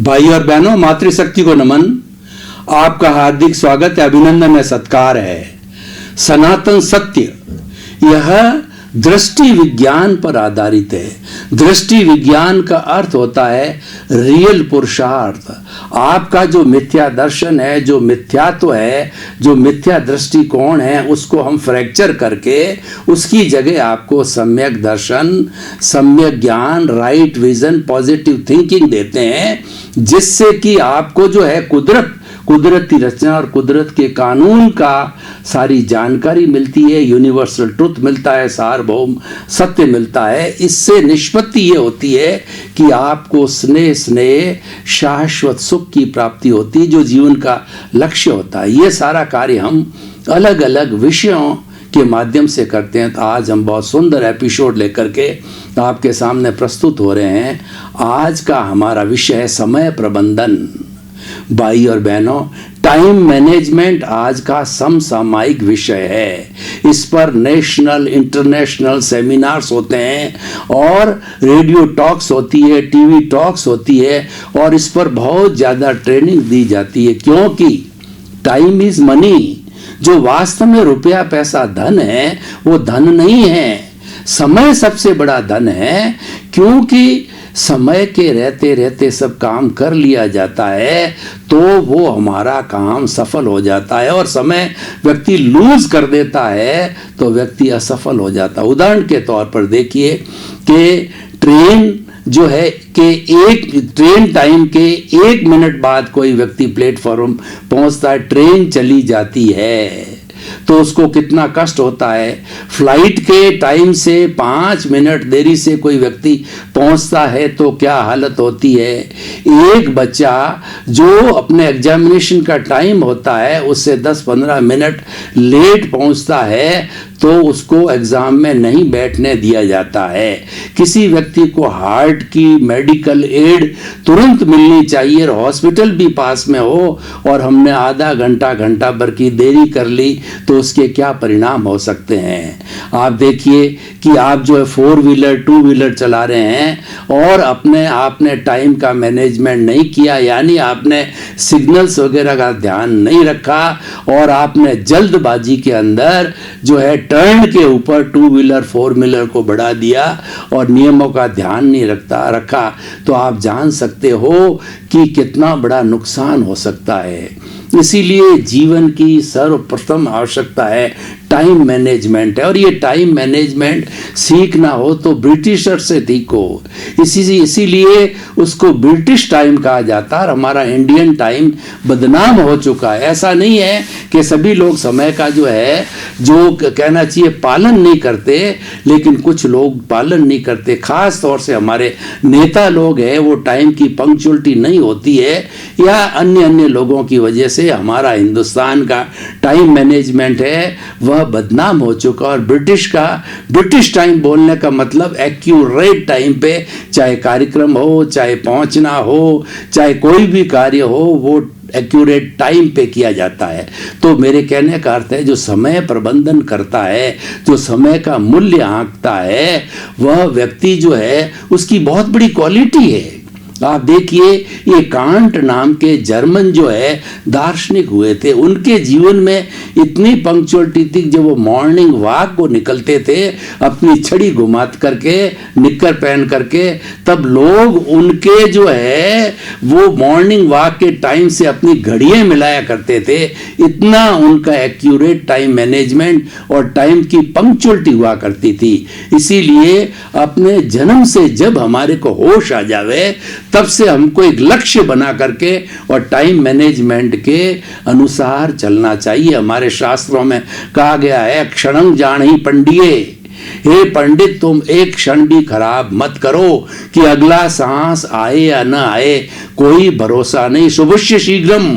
भाई और बहनों, मातृशक्ति को नमन। आपका हार्दिक स्वागत है, अभिनंदन है, सत्कार है। सनातन सत्य यह दृष्टि विज्ञान पर आधारित है। दृष्टि विज्ञान का अर्थ होता है रियल पुरुषार्थ। आपका जो मिथ्या दर्शन है, जो मिथ्यात्व है, जो मिथ्या दृष्टिकोण है, उसको हम फ्रैक्चर करके उसकी जगह आपको सम्यक दर्शन, सम्यक ज्ञान, राइट विजन, पॉजिटिव थिंकिंग देते हैं, जिससे कि आपको जो है कुदरती रचना और कुदरत के कानून का सारी जानकारी मिलती है, यूनिवर्सल ट्रुथ मिलता है, सार्वभौम सत्य मिलता है। इससे निष्पत्ति ये होती है कि आपको स्नेह शाश्वत सुख की प्राप्ति होती है, जो जीवन का लक्ष्य होता है। ये सारा कार्य हम अलग अलग विषयों के माध्यम से करते हैं। तो आज हम बहुत सुंदर एपिसोड लेकर के आपके सामने प्रस्तुत हो रहे हैं। आज का हमारा विषय है समय प्रबंधन। भाई और बहनों, टाइम मैनेजमेंट आज का समसामयिक विषय है। इस पर नेशनल इंटरनेशनल सेमिनार्स होते हैं और रेडियो टॉक्स होती है, टीवी टॉक्स होती है, और इस पर बहुत ज़्यादा ट्रेनिंग दी जाती है, क्योंकि टाइम इज मनी। जो वास्तव में रुपया पैसा धन है, वो धन नहीं है, समय सबसे बड़ा धन है। क्योंकि समय के रहते रहते सब काम कर लिया जाता है तो वो हमारा काम सफल हो जाता है, और समय व्यक्ति लूज कर देता है तो व्यक्ति असफल हो जाता है। उदाहरण के तौर पर देखिए कि ट्रेन जो है कि एक ट्रेन टाइम के 1 मिनट बाद कोई व्यक्ति प्लेटफॉर्म पहुंचता है, ट्रेन चली जाती है तो उसको कितना कष्ट होता है। फ्लाइट के टाइम से 5 मिनट देरी से कोई व्यक्ति पहुंचता है तो क्या हालत होती है। एक बच्चा जो अपने एग्जामिनेशन का टाइम होता है उससे 10-15 मिनट लेट पहुंचता है तो उसको एग्जाम में नहीं बैठने दिया जाता है। किसी व्यक्ति को हार्ट की मेडिकल एड तुरंत मिलनी चाहिए, हॉस्पिटल भी पास में हो, और हमने आधा घंटा भर की देरी कर ली तो उसके क्या परिणाम हो सकते हैं। आप देखिए कि आप जो है 4 व्हीलर 2 व्हीलर चला रहे हैं और आपने टाइम का मैनेजमेंट नहीं किया, यानी आपने सिग्नल्स वगैरह का ध्यान नहीं रखा और आपने जल्दबाजी के अंदर जो है टर्न के ऊपर 2 व्हीलर 4 व्हीलर को बढ़ा दिया और नियमों का ध्यान नहीं रखा, तो आप जान सकते हो कि कितना बड़ा नुकसान हो सकता है। इसीलिए जीवन की सर्वप्रथम आवश्यकता है टाइम मैनेजमेंट है, और ये टाइम मैनेजमेंट सीखना हो तो ब्रिटिशर से सीखो। इसीलिए उसको ब्रिटिश टाइम कहा जाता है, और हमारा इंडियन टाइम बदनाम हो चुका है। ऐसा नहीं है कि सभी लोग समय का जो है जो कहना चाहिए पालन नहीं करते, लेकिन कुछ लोग पालन नहीं करते। खास तौर से हमारे नेता लोग हैं, वो टाइम की पंक्चुअलिटी नहीं होती है, या अन्य लोगों की वजह से हमारा हिंदुस्तान का टाइम मैनेजमेंट है वह बदनाम हो चुका। और ब्रिटिश टाइम बोलने का मतलब एक्यूरेट टाइम पे, चाहे कार्यक्रम हो, चाहे पहुंचना हो, चाहे कोई भी कार्य हो, वो एक्यूरेट टाइम पे किया जाता है। तो मेरे कहने का अर्थ है, जो समय प्रबंधन करता है, जो समय का मूल्य आंकता है, वह व्यक्ति जो है उसकी बहुत बड़ी क्वालिटी है। आप देखिए, ये कांट नाम के जर्मन जो है दार्शनिक हुए थे, उनके जीवन में इतनी पंक्चुअलिटी थी। जब वो मॉर्निंग वॉक को निकलते थे अपनी छड़ी घुमा करके, निक्कर पहन करके, तब लोग उनके जो है वो मॉर्निंग वॉक के टाइम से अपनी घड़ियां मिलाया करते थे। इतना उनका एक्यूरेट टाइम मैनेजमेंट और टाइम की पंक्चुअलिटी हुआ करती थी। इसीलिए अपने जन्म से जब हमारे को होश आ जावे, तब से हमको एक लक्ष्य बना करके और टाइम मैनेजमेंट के अनुसार चलना चाहिए। हमारे शास्त्रों में कहा गया है, क्षणं जान पंडिये, हे पंडित तुम एक क्षण भी खराब मत करो कि अगला सांस आए या न आए कोई भरोसा नहीं। शुभस्य शीघ्रम,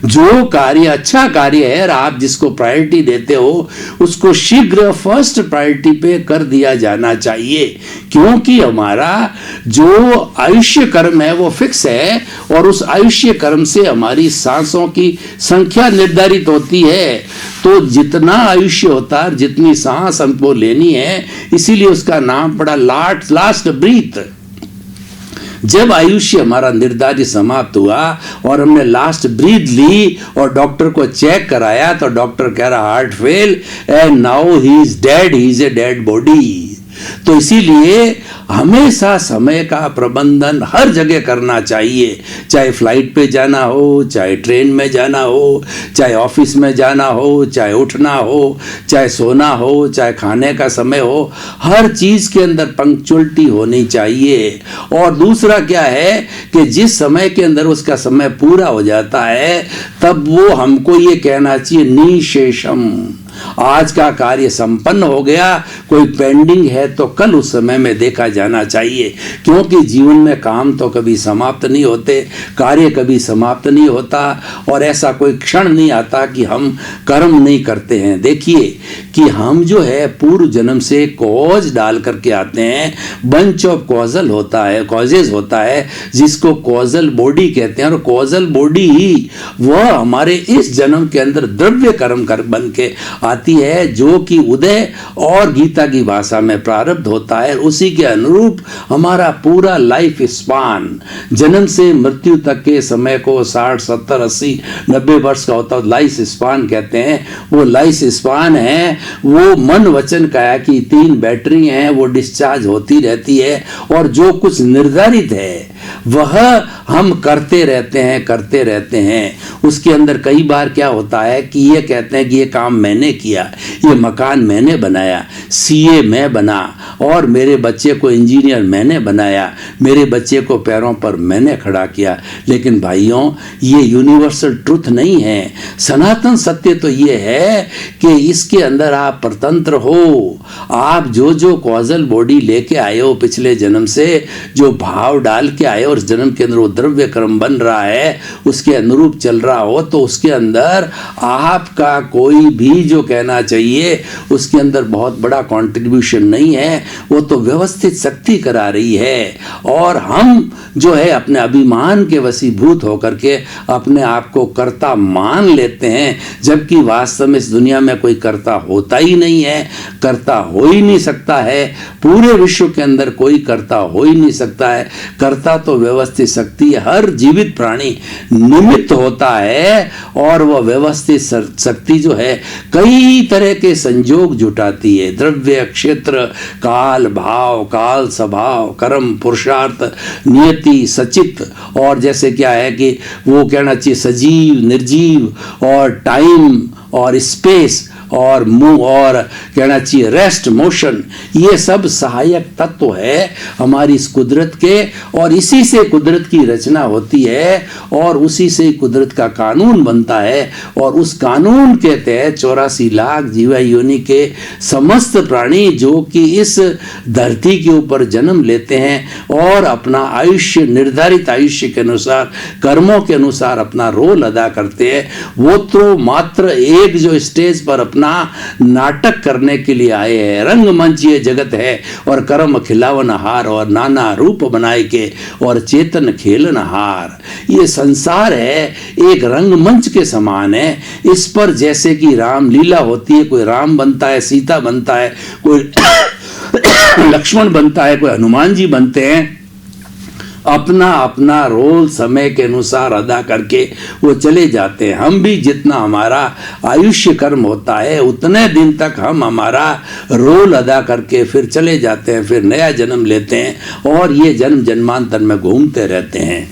जो कार्य अच्छा कार्य है और आप जिसको प्रायोरिटी देते हो उसको शीघ्र फर्स्ट प्रायोरिटी पे कर दिया जाना चाहिए, क्योंकि हमारा जो आयुष्य कर्म है वो फिक्स है, और उस आयुष्य कर्म से हमारी सांसों की संख्या निर्धारित होती है। तो जितना आयुष्य होता है, जितनी सांस हमको लेनी है, इसीलिए उसका नाम पड़ा लास्ट ब्रीथ। जब आयुष्य हमारा निर्धारित समाप्त हुआ और हमने लास्ट ब्रीथ ली और डॉक्टर को चेक कराया तो डॉक्टर कह रहा heart fail and now he is dead, he is a dead body. तो इसीलिए हमेशा समय का प्रबंधन हर जगह करना चाहिए, चाहे फ्लाइट पे जाना हो, चाहे ट्रेन में जाना हो, चाहे ऑफिस में जाना हो, चाहे उठना हो, चाहे सोना हो, चाहे खाने का समय हो, हर चीज के अंदर पंक्चुअलिटी होनी चाहिए। और दूसरा क्या है कि जिस समय के अंदर उसका समय पूरा हो जाता है तब वो हमको ये कहना चाहिए निशेषम, आज का कार्य संपन्न हो गया, कोई पेंडिंग है तो कल उस समय में देखा जाना चाहिए। क्योंकि जीवन में काम तो कभी समाप्त नहीं होते, कार्य कभी समाप्त नहीं होता और ऐसा कोई क्षण नहीं आता कि हम कर्म नहीं करते हैं। देखिए कि हम जो है पूर्व जन्म से कॉज डाल करके आते हैं, बंच ऑफ कॉजल होता है, कॉजेज होता है जिसको कॉजल बॉडी कहते हैं। और कॉजल बॉडी ही वह हमारे इस जन्म के अंदर द्रव्य कर्म कर बन के आती है, जो कि उदय और गीता की भाषा में प्रारब्ध होता है। उसी के अनुरूप हमारा पूरा लाइफ स्पान जन्म से मृत्यु तक के समय को 60, 70, 80, 90 वर्ष का होता है, लाइफ स्पान कहते हैं। वो लाइफ स्पान है, वो मन वचन काया की 3 बैटरी हैं, वो डिस्चार्ज होती रहती है और जो कुछ निर्धारित है वह हम करते रहते हैं। उसके अंदर कई बार क्या होता है कि ये कहते हैं कि ये काम मैंने किया, ये मकान मैंने बनाया, सीए मैं बना और मेरे बच्चे को इंजीनियर मैंने बनाया, मेरे बच्चे को पैरों पर मैंने खड़ा किया। लेकिन भाइयों ये यूनिवर्सल ट्रुथ नहीं है। सनातन सत्य तो ये है कि इसके अंदर आप स्वतंत्र हो। आप जो कॉजल बॉडी लेके आए हो पिछले जन्म से, जो भाव डाल के आए और जन्म के अंदर वो द्रव्य कर्म बन रहा है, उसके अनुरूप चल रहा हो, तो उसके अंदर आपका कोई भी जो कहना चाहिए उसके अंदर बहुत बड़ा कंट्रीब्यूशन नहीं है। वो तो व्यवस्थित शक्ति करा रही है और हम जो है अपने अभिमान के वशीभूत होकर के अपने आप को कर्ता मान लेते हैं, जबकि वास्तव में इस दुनिया में कोई कर्ता होता ही नहीं है, कर्ता हो ही नहीं सकता है। पूरे विश्व के अंदर कोई कर्ता हो ही नहीं सकता है। कर्ता तो व्यवस्थित शक्ति, हर जीवित प्राणी निमित्त होता है और वह व्यवस्थित शक्ति जो है कई तरह के संयोग जुटाती है। द्रव्य, क्षेत्र, काल, भाव, काल, स्वभाव, कर्म, पुरुषार्थ, नियति, सचित और जैसे क्या है कि वो कहना चाहिए सजीव, निर्जीव और टाइम और स्पेस और मूव और कहना चाहिए रेस्ट, मोशन, ये सब सहायक तत्व है हमारी इस कुदरत के। और इसी से कुदरत की रचना होती है और उसी से कुदरत का कानून बनता है और उस कानून के तहत 84 लाख जीवा योनि के समस्त प्राणी जो कि इस धरती के ऊपर जन्म लेते हैं और अपना आयुष्य, निर्धारित आयुष्य के अनुसार, कर्मों के अनुसार अपना रोल अदा करते हैं। वो तो मात्र एक जो स्टेज पर अपना नाटक करने के लिए आए हैं। रंगमंच ये जगत है और कर्म खिलावन हार और नाना रूप बनाए के और चेतन खेलन हार। ये संसार है एक रंगमंच के समान है। इस पर जैसे कि रामलीला होती है, कोई राम बनता है, सीता बनता है, कोई लक्ष्मण बनता है, कोई हनुमान जी बनते हैं, अपना अपना रोल समय के अनुसार अदा करके वो चले जाते हैं। हम भी जितना हमारा आयुष्य कर्म होता है उतने दिन तक हम हमारा रोल अदा करके फिर चले जाते हैं, फिर नया जन्म लेते हैं और ये जन्म जन्मांतर में घूमते रहते हैं।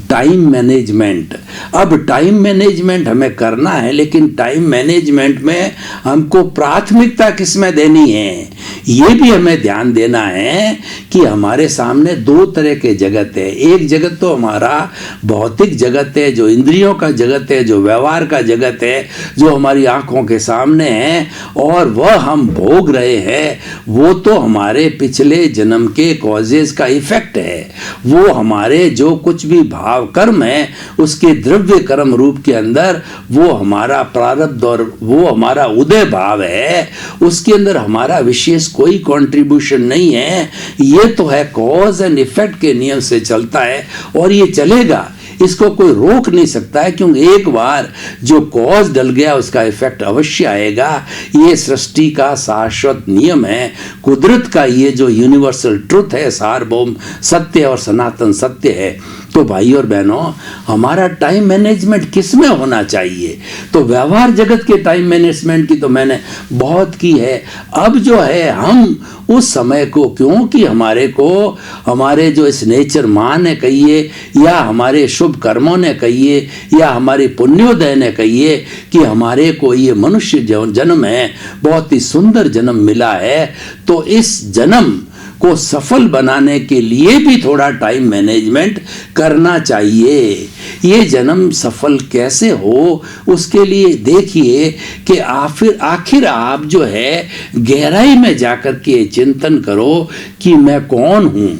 टाइम मैनेजमेंट, अब टाइम मैनेजमेंट हमें करना है, लेकिन टाइम मैनेजमेंट में हमको प्राथमिकता किसमें देनी है ये भी हमें ध्यान देना है कि हमारे सामने 2 तरह के जगत है। एक जगत तो हमारा भौतिक जगत है, जो इंद्रियों का जगत है, जो व्यवहार का जगत है, जो हमारी आंखों के सामने है और वह हम भोग रहे हैं। वो तो हमारे पिछले जन्म के कॉजेज का इफेक्ट है। वो हमारे जो कुछ भी भाव कर्म है उसके द्रव्य कर्म रूप के अंदर वो हमारा प्रारब्ध और वो हमारा उदय भाव है, उसके अंदर हमारा विशेष कोई कंट्रीब्यूशन नहीं है। ये तो है कॉज एंड इफेक्ट के नियम से चलता है और ये चलेगा। इसको कोई रोक नहीं सकता है, क्योंकि एक बार जो कॉज डल गया उसका इफेक्ट अवश्य आएगा। ये सृष्टि का शाश्वत नियम है, कुदरत का ये जो यूनिवर्सल ट्रुथ है, सार्वभौम सत्य और सनातन सत्य है। तो भाई और बहनों, हमारा टाइम मैनेजमेंट किस में होना चाहिए? तो व्यवहार जगत के टाइम मैनेजमेंट की तो मैंने बहुत की है। अब जो है हम उस समय को, क्योंकि हमारे जो इस नेचर माँ ने कहिए या हमारे शुभ कर्मों ने कहिए या हमारे पुण्योदय ने कहिए कि हमारे को ये मनुष्य जन्म है, बहुत ही सुंदर जन्म मिला है। तो इस जन्म को सफल बनाने के लिए भी थोड़ा टाइम मैनेजमेंट करना चाहिए। ये जन्म सफल कैसे हो, उसके लिए देखिए कि आखिर आप जो है गहराई में जाकर के चिंतन करो कि मैं कौन हूँ,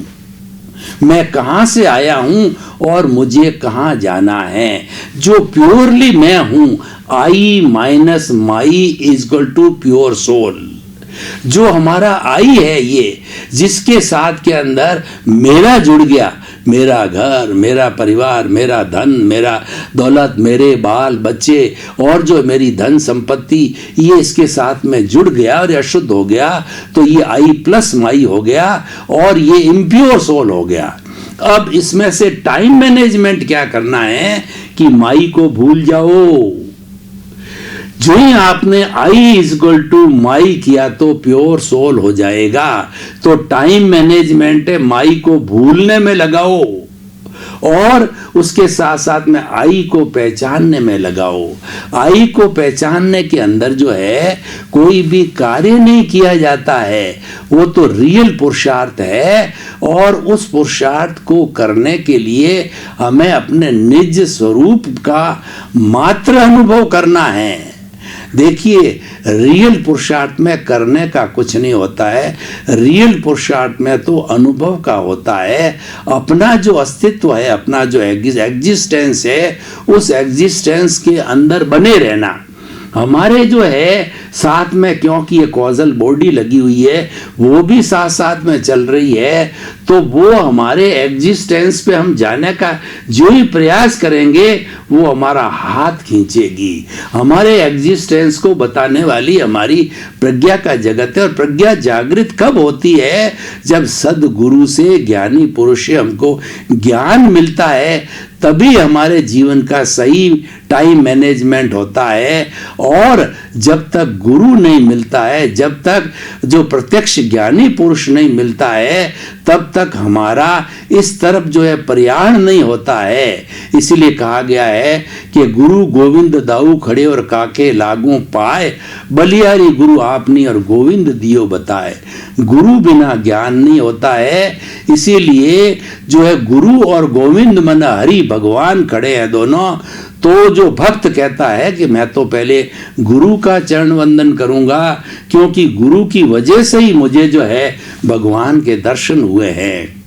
मैं कहाँ से आया हूँ और मुझे कहाँ जाना है। जो प्योरली मैं हूँ, I minus my is equal to pure soul. जो हमारा आई है, ये जिसके साथ के अंदर मेरा जुड़ गया, मेरा घर, मेरा परिवार, मेरा धन, मेरा दौलत, मेरे बाल बच्चे और जो मेरी धन संपत्ति, ये इसके साथ में जुड़ गया और अशुद्ध हो गया, तो ये आई प्लस माई हो गया और ये इम्प्योर सोल हो गया। अब इसमें से टाइम मैनेजमेंट क्या करना है कि माई को भूल जाओ। जो ही आपने I is equal to my किया तो प्योर सोल हो जाएगा। तो टाइम मैनेजमेंट है, माई को भूलने में लगाओ और उसके साथ साथ में आई को पहचानने में लगाओ। आई को पहचानने के अंदर जो है कोई भी कार्य नहीं किया जाता है, वो तो रियल पुरुषार्थ है। और उस पुरुषार्थ को करने के लिए हमें अपने निज स्वरूप का मात्र अनुभव करना है। देखिए, रियल पुरुषार्थ में करने का कुछ नहीं होता है, रियल पुरुषार्थ में तो अनुभव का होता है। अपना जो अस्तित्व है, अपना जो एग्जिस्टेंस है, उस एग्जिस्टेंस के अंदर बने रहना। हमारे जो है साथ में, क्योंकि ये कॉजल बॉडी लगी हुई है, वो भी साथ साथ में चल रही है, तो वो हमारे एग्जिस्टेंस पे हम जाने का जो ही प्रयास करेंगे वो हमारा हाथ खींचेगी। हमारे एग्जिस्टेंस को बताने वाली हमारी प्रज्ञा का जगत है। और प्रज्ञा जागृत कब होती है? जब सदगुरु से, ज्ञानी पुरुष से हमको ज्ञान मिलता है, तभी हमारे जीवन का सही टाइम मैनेजमेंट होता है। और जब तक गुरु नहीं मिलता है, जब तक जो प्रत्यक्ष ज्ञानी पुरुष नहीं मिलता है, तब तक हमारा इस तरफ जो है प्रयाण नहीं होता है। इसीलिए कहा गया है कि गुरु गोविंद दाऊ खड़े और काके लागू पाए, बलियारी गुरु आपनी और गोविंद दियो बताए। गुरु बिना ज्ञान नहीं होता है। इसीलिए जो है गुरु और गोविंद मन हरि भगवान खड़े हैं दोनों। तो जो भक्त कहता है कि मैं तो पहले गुरु का चरण वंदन करूंगा, क्योंकि गुरु की वजह से ही मुझे जो है भगवान के दर्शन हुए हैं।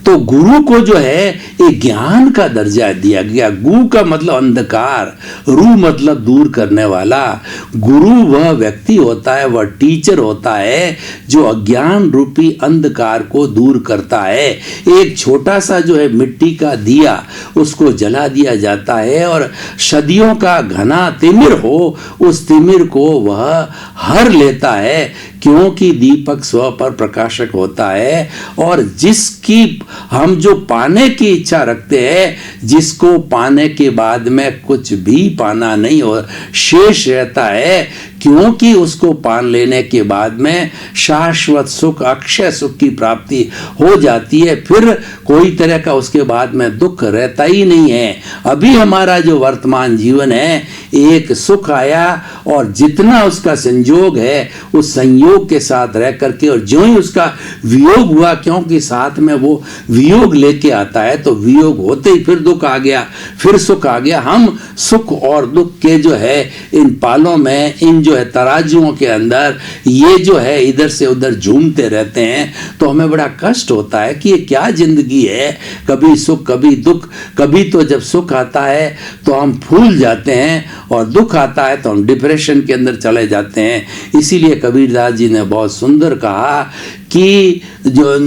तो गुरु को जो है एक ज्ञान का दर्जा दिया गया। गु का मतलब अंधकार, रू मतलब दूर करने वाला। गुरु वह व्यक्ति होता है, वह टीचर होता है जो अज्ञान रूपी अंधकार को दूर करता है। एक छोटा सा जो है मिट्टी का दिया, उसको जला दिया जाता है और सदियों का घना तिमिर हो, उस तिमिर को वह हर लेता है, क्योंकि दीपक स्व पर प्रकाशक होता है। और जिसकी हम जो पाने की इच्छा रखते हैं, जिसको पाने के बाद में कुछ भी पाना नहीं हो शेष रहता है, क्योंकि उसको पान लेने के बाद में शाश्वत सुख, अक्षय सुख की प्राप्ति हो जाती है। फिर कोई तरह का उसके बाद में दुख रहता ही नहीं है। अभी हमारा जो वर्तमान जीवन है, एक सुख आया और जितना उसका संयोग है, उस संयोग के साथ रह करके, और जो ही उसका वियोग हुआ, क्योंकि साथ में वो वियोग लेके आता है, तो वियोग होते ही फिर दुख आ गया, फिर सुख आ गया। हम सुख और दुख के जो है इन पालों में, इन जो है तराजुओं के अंदर ये जो है इधर से उधर झूमते रहते हैं। तो हमें बड़ा कष्ट होता है कि ये क्या जिंदगी है, कभी सुख कभी दुख। कभी तो जब सुख आता है तो हम फूल जाते हैं, और दुख आता है तो हम डिप्रेशन के अंदर चले जाते हैं। इसीलिए कबीरदास जी ने बहुत सुंदर कहा कि जो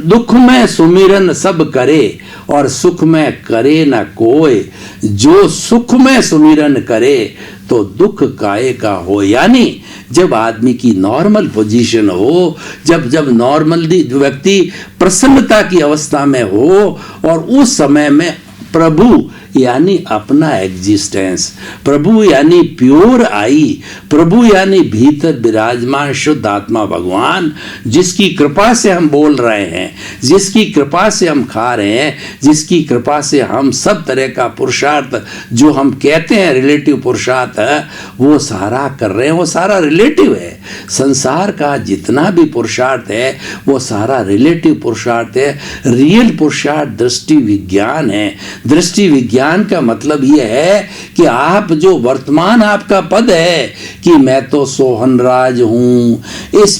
दुख में सुमिरन सब करे और सुख में करे न कोई, जो सुख में सुमिरन करे तो दुख काहे का हो। यानी जब आदमी की नॉर्मल पोजीशन हो, जब नॉर्मली व्यक्ति प्रसन्नता की अवस्था में हो और उस समय में प्रभु यानी अपना एग्जिस्टेंस, प्रभु यानी प्योर आई, प्रभु यानी भीतर विराजमान शुद्ध आत्मा भगवान, जिसकी कृपा से हम बोल रहे हैं, जिसकी कृपा से हम खा रहे हैं, जिसकी कृपा से हम सब तरह का पुरुषार्थ जो हम कहते हैं रिलेटिव पुरुषार्थ है वो सारा कर रहे हैं, वो सारा रिलेटिव है। संसार का जितना भी पुरुषार्थ है वो सारा रिलेटिव पुरुषार्थ है। रियल पुरुषार्थ दृष्टि विज्ञान है। दृष्टि विज्ञान का मतलब यह है कि आप जो वर्तमान आपका पद है कि मैं तो सोहनराज हूं, इस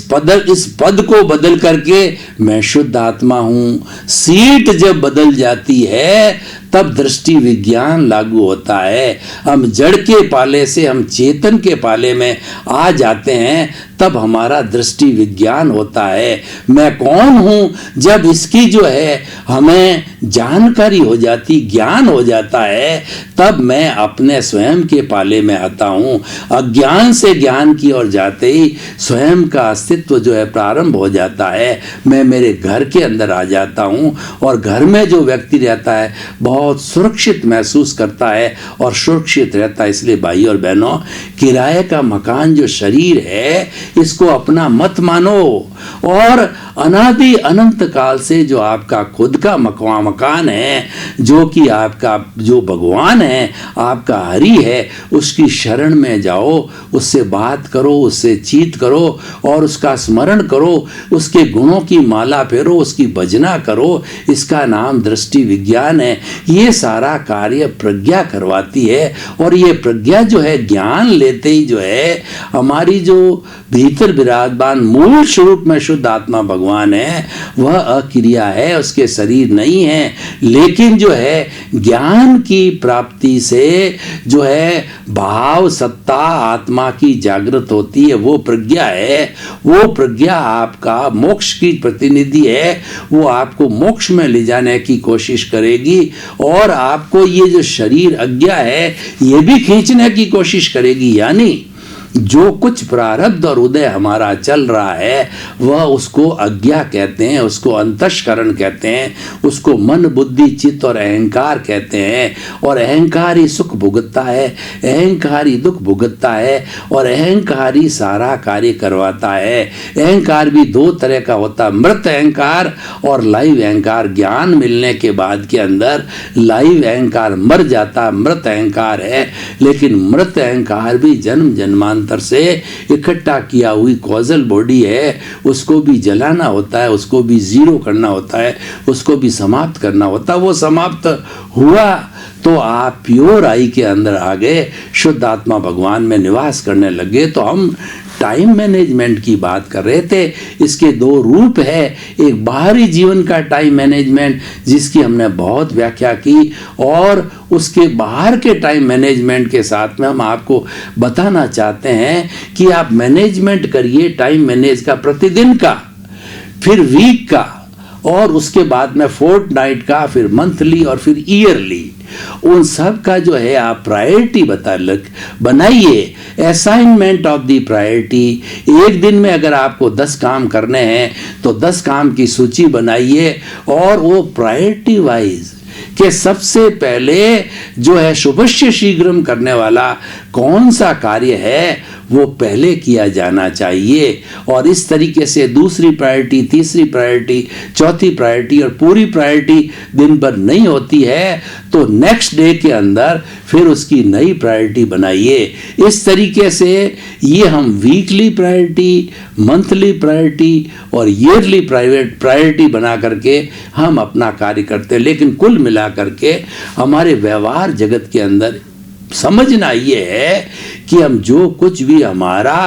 पद को बदल करके मैं शुद्ध आत्मा हूं। सीट जब बदल जाती है तब दृष्टि विज्ञान लागू होता है। हम जड़ के पाले से हम चेतन के पाले में आ जाते हैं, तब हमारा दृष्टि विज्ञान होता है। मैं कौन हूं जब इसकी जो है हमें जानकारी हो जाती, ज्ञान हो जाता है, तब मैं अपने स्वयं के पाले में आता हूं। अज्ञान से ज्ञान की ओर जाते ही स्वयं का अस्तित्व जो है प्रारंभ हो जाता है। मैं मेरे घर के अंदर आ जाता हूं और घर में जो व्यक्ति रहता है बहुत सुरक्षित महसूस करता है और सुरक्षित रहता है। इसलिए भाई और बहनों, किराए का मकान जो शरीर है इसको अपना मत मानो और अनादि अनंत काल से जो आपका खुद का मकान है, जो कि आपका जो भगवान है, आपका हरि है, उसकी शरण में जाओ, उससे बात करो, उससे चीत करो और उसका स्मरण करो, उसके गुणों की माला फेरो, उसकी भजना करो। इसका नाम दृष्टि विज्ञान है। ये सारा कार्य प्रज्ञा करवाती है और ये प्रज्ञा जो है ज्ञान लेते ही जो है हमारी जो भीतर विराजमान मूल स्वरूप में शुद्ध आत्मा भगवान है वह अक्रिया है, उसके शरीर नहीं है। लेकिन जो है ज्ञान की प्राप्ति से जो है भाव सत्ता आत्मा की जागृत होती है, वो प्रज्ञा है। वो प्रज्ञा आपका मोक्ष की प्रतिनिधि है। वो आपको मोक्ष में ले जाने की कोशिश करेगी और आपको ये जो शरीर अज्ञा है ये भी खींचने की कोशिश करेगी। यानी जो कुछ प्रारब्ध और उदय हमारा चल रहा है वह उसको अज्ञा कहते हैं, उसको अंतःकरण कहते हैं, उसको मन बुद्धि चित्त और अहंकार कहते हैं। और अहंकार ही सुख भुगतता है, अहंकार ही दुख भुगतता है और अहंकार ही सारा कार्य करवाता है। अहंकार भी दो तरह का होता है, मृत अहंकार और लाइव अहंकार। ज्ञान मिलने के बाद के अंदर लाइव अहंकार मर जाता, मृत अहंकार है। लेकिन मृत अहंकार भी जन्म जन्मांतर से इकट्ठा किया हुई कॉजल बॉडी है, उसको भी जलाना होता है, उसको भी जीरो करना होता है, उसको भी समाप्त करना होता है। वो समाप्त हुआ तो आप प्योर आई के अंदर आ गए, शुद्ध आत्मा भगवान में निवास करने लगे। तो हम टाइम मैनेजमेंट की बात कर रहे थे। इसके दो रूप है, एक बाहरी जीवन का टाइम मैनेजमेंट जिसकी हमने बहुत व्याख्या की, और उसके बाहर के टाइम मैनेजमेंट के साथ में हम आपको बताना चाहते हैं कि आप मैनेजमेंट करिए टाइम मैनेज का, प्रतिदिन का, फिर वीक का, और उसके बाद में फोर्टनाइट का, फिर मंथली और फिर ईयरली। उन सब का जो है आप प्रायोरिटी बनाइए, असाइनमेंट ऑफ द प्रायोरिटी। एक दिन में अगर आपको 10 काम करने हैं तो 10 काम की सूची बनाइए और वो प्रायोरिटी वाइज कि सबसे पहले जो है शुभस्य शीघ्रम करने वाला कौन सा कार्य है वो पहले किया जाना चाहिए। और इस तरीके से दूसरी प्रायोरिटी, तीसरी प्रायोरिटी, चौथी प्रायोरिटी और पूरी प्रायोरिटी दिन भर नहीं होती है तो नेक्स्ट डे के अंदर फिर उसकी नई प्रायोरिटी बनाइए। इस तरीके से ये हम वीकली प्रायोरिटी, मंथली प्रायोरिटी और ईयरली प्रायोरिटी बना करके हम अपना कार्य करते हैं। लेकिन कुल मिला करके हमारे व्यवहार जगत के अंदर समझना ये है कि हम जो कुछ भी हमारा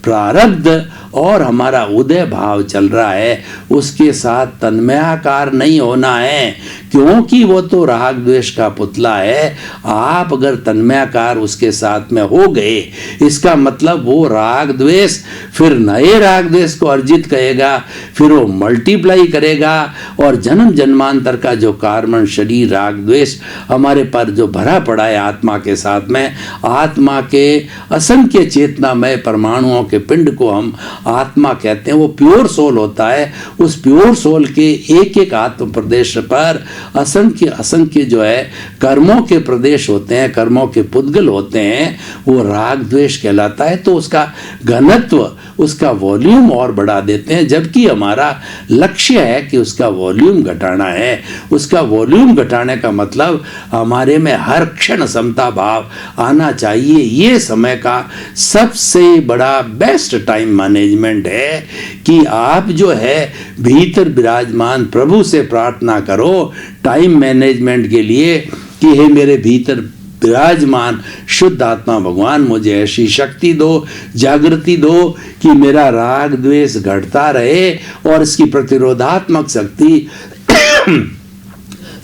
प्रारब्ध और हमारा उदय भाव चल रहा है, उसके साथ तन्मयाकार नहीं होना है, क्योंकि वो तो राग द्वेष का पुतला है। आप अगर तन्मयाकार उसके साथ में हो गए, इसका मतलब वो राग द्वेष फिर नए राग द्वेष को अर्जित करेगा, फिर वो मल्टीप्लाई करेगा, और जन्म जन्मांतर का जो कार्बन शरीर राग द्वेष हमारे पर जो भरा पड़ा है आत्मा के साथ में, आत्मा के असंख्य चेतनामय परमाणुओं के पिंड को हम आत्मा कहते हैं। वो प्योर सोल होता है। उस प्योर सोल के एक एक आत्म प्रदेश पर असंख्य असंख्य जो है कर्मों के प्रदेश होते हैं, कर्मों के पुद्गल होते हैं, वो राग द्वेष कहलाता है। तो उसका घनत्व, उसका वॉल्यूम और बढ़ा देते हैं, जबकि हमारा लक्ष्य है कि उसका वॉल्यूम घटाना है। उसका वॉल्यूम घटाने का मतलब हमारे में हर क्षण समता भाव आना चाहिए। ये समय का सबसे बड़ा बेस्ट टाइम मैनेजमेंट है कि आप जो है भीतर विराजमान प्रभु से प्रार्थना करो टाइम मैनेजमेंट के लिए कि हे मेरे भीतर विराजमान शुद्ध आत्मा भगवान, मुझे ऐसी शक्ति दो, जागृति दो कि मेरा राग द्वेष घटता रहे और इसकी प्रतिरोधात्मक शक्ति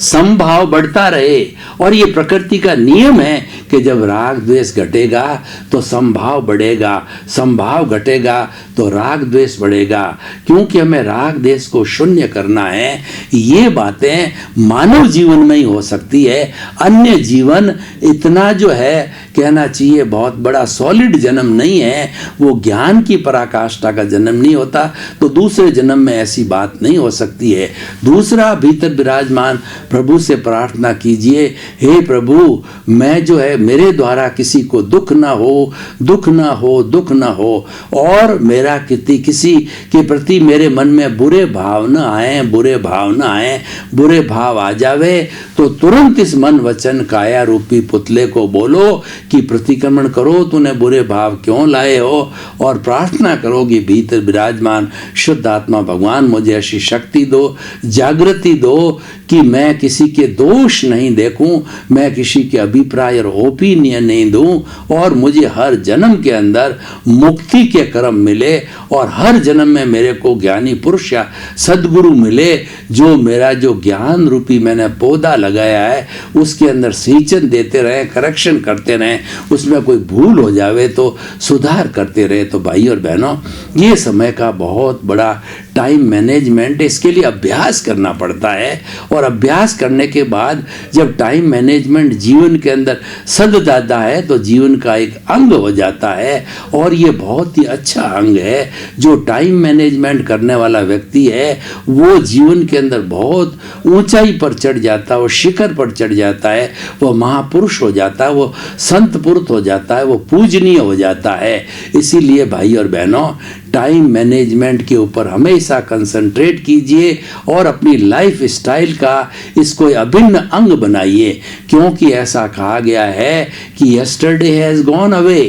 संभाव बढ़ता रहे। और ये प्रकृति का नियम है कि जब राग द्वेष घटेगा तो संभाव बढ़ेगा, संभाव घटेगा तो राग द्वेष बढ़ेगा, क्योंकि हमें राग द्वेष को शून्य करना है। ये बातें मानव जीवन में ही हो सकती है। अन्य जीवन इतना जो है कहना चाहिए बहुत बड़ा सॉलिड जन्म नहीं है, वो ज्ञान की पराकाष्ठा का जन्म नहीं होता, तो दूसरे जन्म में ऐसी बात नहीं हो सकती है। दूसरा, भीतर विराजमान प्रभु से प्रार्थना कीजिए, हे प्रभु मैं जो है मेरे द्वारा किसी को दुख ना हो, दुख ना हो, दुख ना हो, और मेरा किसी के प्रति मेरे मन में बुरे भाव न आए, बुरे भाव न आए। बुरे भाव आ जावे तो तुरंत इस मन वचन काया रूपी पुतले को बोलो कि प्रतिक्रमण करो, तूने बुरे भाव क्यों लाए हो, और प्रार्थना करोगी भीतर विराजमान शुद्ध आत्मा भगवान मुझे ऐसी शक्ति दो, जागृति दो कि मैं किसी के दोष नहीं देखूं, मैं किसी के अभिप्राय और ओपिनियन नहीं दूं, और मुझे हर जन्म के अंदर मुक्ति के कर्म मिले, और हर जन्म में मेरे को ज्ञानी पुरुष या सद्गुरु मिले जो मेरा जो ज्ञान रूपी मैंने पौधा लगाया है उसके अंदर सिंचन देते रहे, करेक्शन करते रहे, उसमें कोई भूल हो जावे तो सुधार करते रहे। तो भाई और बहनों, ये समय का बहुत बड़ा टाइम मैनेजमेंट, इसके लिए अभ्यास करना पड़ता है, और अभ्यास करने के बाद जब टाइम मैनेजमेंट जीवन के अंदर सद जाता है तो जीवन का एक अंग हो जाता है। और ये बहुत ही अच्छा अंग है। जो टाइम मैनेजमेंट करने वाला व्यक्ति है वो जीवन के अंदर बहुत ऊंचाई पर चढ़ जाता है, वो शिखर पर चढ़ जाता है, वो महापुरुष हो जाता है, वो संत पुरुष हो जाता है, वो पूजनीय हो जाता है। इसीलिए भाई और बहनों, टाइम मैनेजमेंट के ऊपर हमेशा कंसंट्रेट कीजिए और अपनी लाइफ स्टाइल का इसको अभिन्न अंग बनाइए, क्योंकि ऐसा कहा गया है कि yesterday has gone away,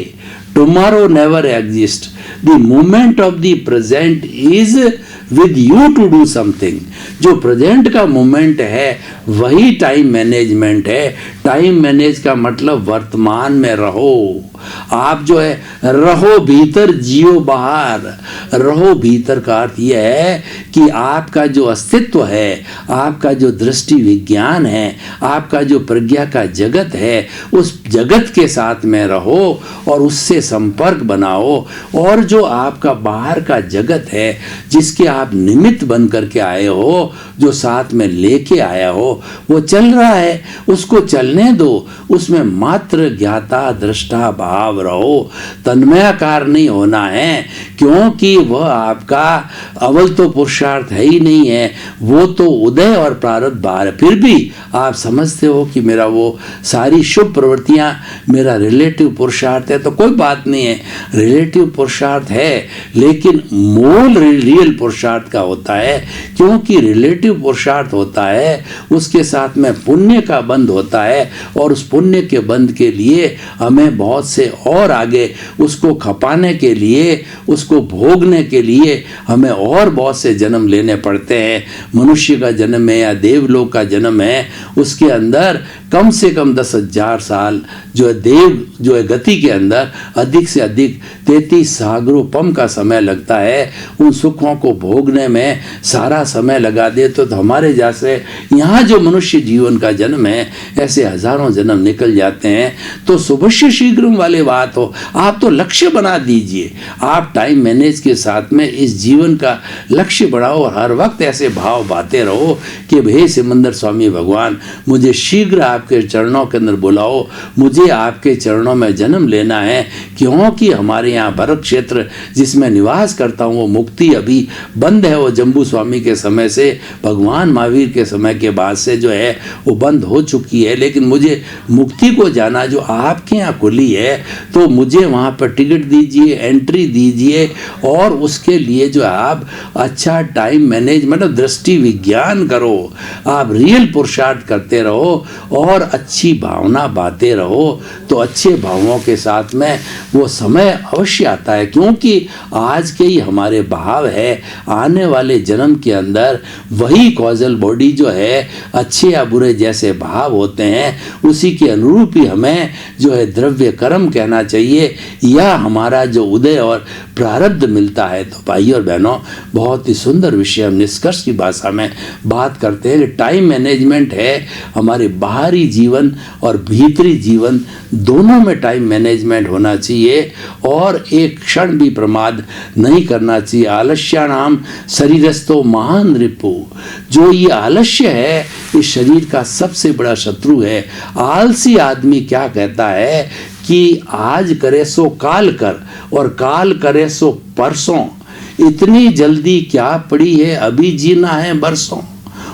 tomorrow never exist, the moment of the present is with you to do something. जो प्रेजेंट का मोमेंट है वही टाइम मैनेजमेंट है। टाइम मैनेज का मतलब वर्तमान में रहो। आप जो है रहो भीतर, जियो बाहर। रहो भीतर का अर्थ यह है कि आपका जो अस्तित्व है, आपका जो दृष्टि विज्ञान है, आपका जो प्रज्ञा का जगत है, उस जगत के साथ में रहो और उससे संपर्क बनाओ। और जो आपका बाहर का जगत है जिसके आप निमित्त बन करके आए हो, जो साथ में लेके आया हो, वो चल रहा है, उसको चलने दो। उसमें मात्र ज्ञाता दृष्टा भाव रहो, तन्मयाकार नहीं होना है, क्योंकि वह आपका अव्वल तो पुरुषार्थ है ही नहीं है, वो तो उदय और प्रारब्ध भार है। फिर भी आप समझते हो कि मेरा वो सारी शुभ प्रवृत्तियां मेरा रिलेटिव पुरुषार्थ है, तो कोई बात नहीं है, रिलेटिव पुरुषार्थ है, लेकिन मूल रियल पुरुषार्थ का होता है। क्योंकि रिलेटिव पुरुषार्थ होता है उसके साथ में पुण्य का बंध होता है, और उस पुण्य के बंध के लिए हमें बहुत से और आगे उसको खपाने के लिए, उसको भोगने के लिए हमें और बहुत से जन्म लेने पड़ते हैं। मनुष्य का जन्म है या देवलोक का जन्म है, उसके अंदर कम से कम 10,000 साल जो है देव जो है गति के अंदर अधिक से अधिक 33 सागरोपम का समय लगता है। उन सुखों को भोगने में सारा समय लगा दे तो हमारे जैसे यहाँ जो मनुष्य जीवन का जन्म है ऐसे हजारों जन्म निकल जाते हैं। तो सुभश्य शीघ्रम वाले बात हो, आप तो लक्ष्य बना दीजिए, आप टाइम मैनेज के साथ में इस जीवन का लक्ष्य बढ़ाओ और हर वक्त ऐसे भाव बाते रहो कि हे सिमंदर स्वामी भगवान, मुझे शीघ्र आपके चरणों के अंदर बुलाओ, मुझे आपके चरणों में जन्म लेना है, क्योंकि हमारे यहाँ भरत क्षेत्र जिसमें निवास करता हूँ वो मुक्ति अभी बंद है। वो जम्बू स्वामी के समय से, भगवान महावीर के समय के बाद से जो है वो बंद हो चुकी है, लेकिन मुझे मुक्ति को जाना जो आपके यहाँ खुली है, तो मुझे वहाँ पर टिकट दीजिए, एंट्री दीजिए और उसके लिए जो आप अच्छा टाइम मैनेज मतलब दृष्टि विज्ञान करो, आप रियल पुरुषार्थ करते रहो और अच्छी भावना बाते रहो, तो अच्छे भावों के साथ में वो समय अवश्य आता है। क्योंकि आज के ही हमारे भाव है, आने वाले जन्म के अंदर वही कॉजल बॉडी जो है अच्छे या बुरे जैसे भाव होते हैं उसी के अनुरूप ही हमें जो है द्रव्य कर्म कहना चाहिए या हमारा जो उदय और प्रारब्ध मिलता है। तो भाई और बहनों, बहुत ही सुंदर विषय हम निष्कर्ष की भाषा में बात करते हैं कि टाइम मैनेजमेंट है हमारे बाहरी जीवन और भीतरी जीवन दोनों में टाइम मैनेजमेंट होना चाहिए और एक क्षण भी प्रमाद नहीं करना चाहिए। आलस्यानाम शरीरस्थो महान रिपु, जो ये आलस्य है इस शरीर का सबसे बड़ा शत्रु है। आलसी आदमी क्या कहता है कि आज करे सो काल कर और काल करे सो परसों, इतनी जल्दी क्या पड़ी है, अभी जीना है बरसों।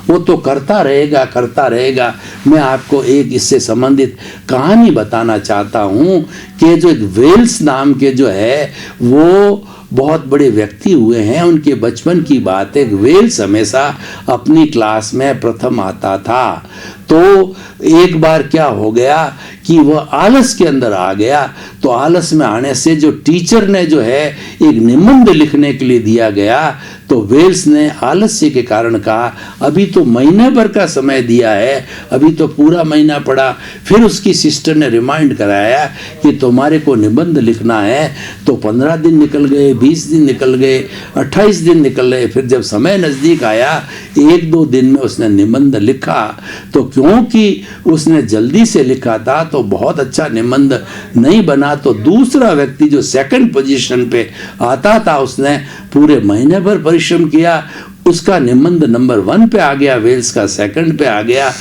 वो तो करता रहेगा। मैं आपको एक इससे संबंधित कहानी बताना चाहता हूँ कि जो एक वेल्स नाम के जो है वो बहुत बड़े व्यक्ति हुए हैं। उनके बचपन की बात है, वेल्स हमेशा अपनी क्लास में प्रथम आता था। तो एक बार क्या हो गया कि वह आलस के अंदर आ गया, तो आलस में आने से जो टीचर ने जो है एक निबंध लिखने के लिए दिया गया, तो वेल्स ने आलस्य के कारण कहा अभी तो महीने भर का समय दिया है, अभी तो पूरा महीना पड़ा। फिर उसकी सिस्टर ने रिमाइंड कराया कि तुम्हारे को निबंध लिखना है। तो 15 दिन निकल गए, 20 दिन निकल गए, 28 दिन निकल गए। फिर जब समय नज़दीक आया 1-2 दिन में उसने निबंध लिखा। तो क्योंकि उसने जल्दी से लिखा था तो बहुत अच्छा निबंध नहीं बना, तो दूसरा व्यक्ति जो सेकंड पोजीशन पे आता था उसने पूरे महीने भर परिश्रम किया, उसका निबंध नंबर 1 पे आ गया, वेल्स का सेकंड पे आ गया।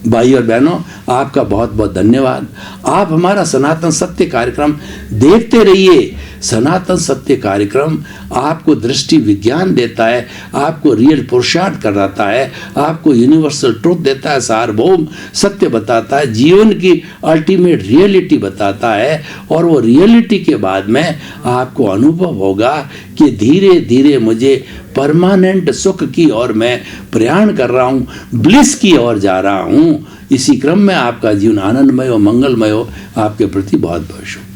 भाई और बहनों, आपका बहुत बहुत धन्यवाद। आप हमारा सनातन सत्य कार्यक्रम देखते रहिए। सनातन सत्य कार्यक्रम आपको दृष्टि विज्ञान देता है, आपको रियल पुरुषार्थ कराता है, आपको यूनिवर्सल ट्रुथ देता है, सार्वभौम सत्य बताता है, जीवन की अल्टीमेट रियलिटी बताता है। और वो रियलिटी के बाद में आपको अनुभव होगा कि धीरे धीरे मुझे परमानेंट सुख की ओर मैं प्रयाण कर रहा हूँ, ब्लिस की ओर जा रहा हूँ। इसी क्रम में आपका जीवन आनंदमय और मंगलमय हो। आपके प्रति बहुत बहुत शुभ।